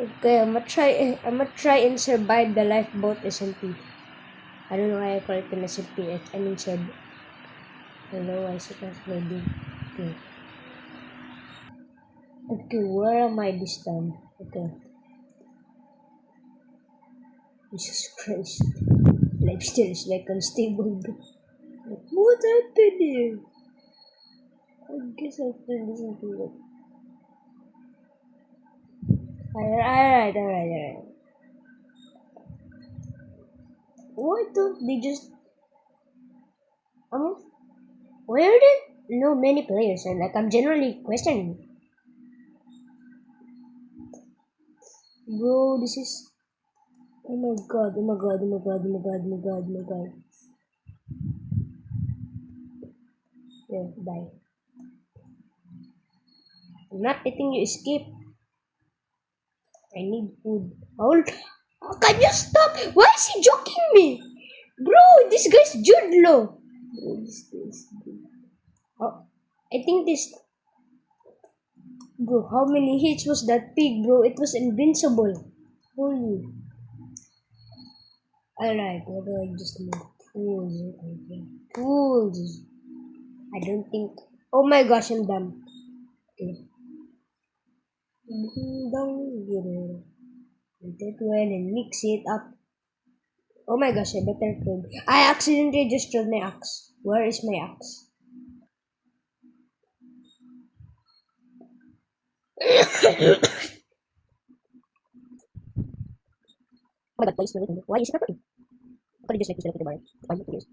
Okay, I'm gonna try and survive the lifeboat SMP. I don't know why I call it an SMP. I mean sub. I don't know why it's not maybe. Okay. Okay, where am I this time? Okay. Jesus Christ. Life still is like unstable. What happened here? I guess I can listen to it. Alright. Why don't they just why are there no many players? And like I'm generally questioning. Bro, this is oh my god. Yeah, bye. I'm not letting you escape. I need food. Hold. Can you stop? Why is he joking me? Bro, this guy's Jude Law. Bro, this guy's oh, I think this. Bro, how many hits was that pig, bro? It was invincible. Holy. Alright, what do I just need? Tools. Okay. Tools. I don't think. Oh my gosh, I'm dumb. Okay. Down here. That one and mix it up. Oh my gosh, I better throw. I accidentally just threw my axe. Where is my axe? Oh my god, why is it recording? Why is it recording? I could just like to select the bar. Why not use?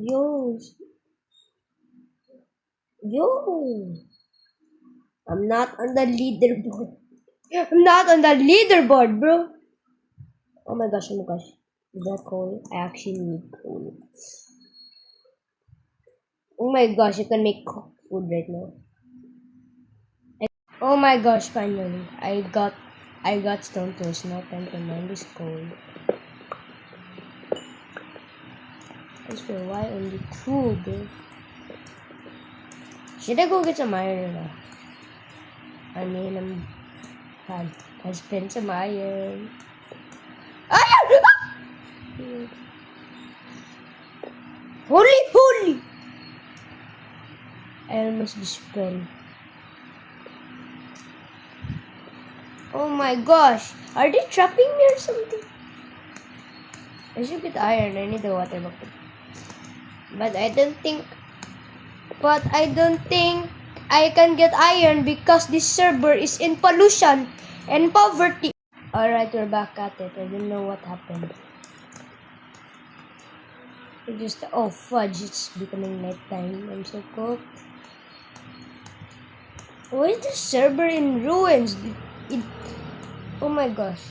Yo, yo. I'm not on the leaderboard. I'm not on the leaderboard, bro. Oh my gosh, Is that coal? I actually need coal. Oh my gosh, you can make food right now. Oh my gosh, finally. I got stone tools. Now time to mine this coal. I swear, why only two, bro? Should I go get some iron now? I mean, I spent some iron. Iron! Holy! I almost just fell. Oh my gosh! Are they trapping me or something? I should get iron. I need the water bucket. But I don't think I can get iron because this server is in pollution and poverty. Alright, we're back at it. I don't know what happened. Oh fudge, it's becoming nighttime. I'm so cold. Why is this server in ruins? Oh my gosh.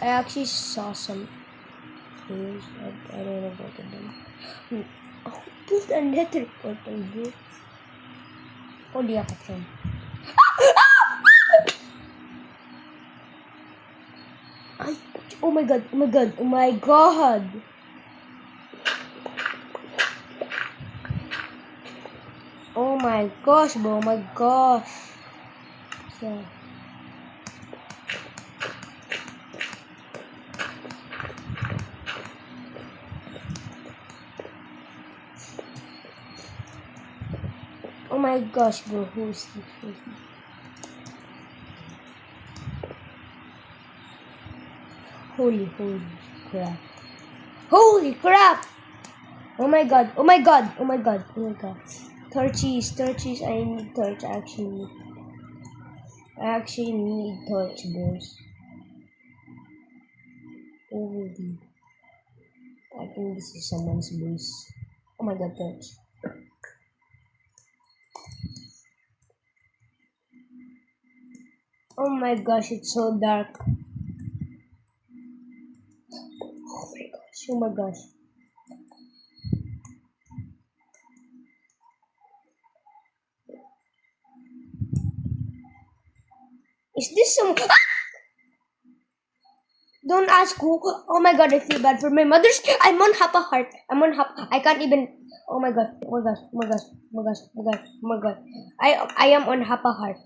I actually saw some things. I don't know about them. Oh, build a nether portal, bro. Holy action. Oh my god. Oh my gosh, bro. Oh my gosh. So. Oh my gosh, bro. Who's this? Holy crap. Holy crap! Oh my god. Torches. I need torch actually. I actually need torch, bros. Holy. I think this is someone's voice. Oh my god, torch. Oh my gosh, it's so dark. Oh my gosh. Is this some... Don't ask who. Oh my god, I feel bad for my mother's. I'm on half a heart. I'm on half. I can't even. Oh my god. Oh my gosh. Oh my gosh. Oh my gosh. Oh my gosh. Oh my god. I am on half a heart.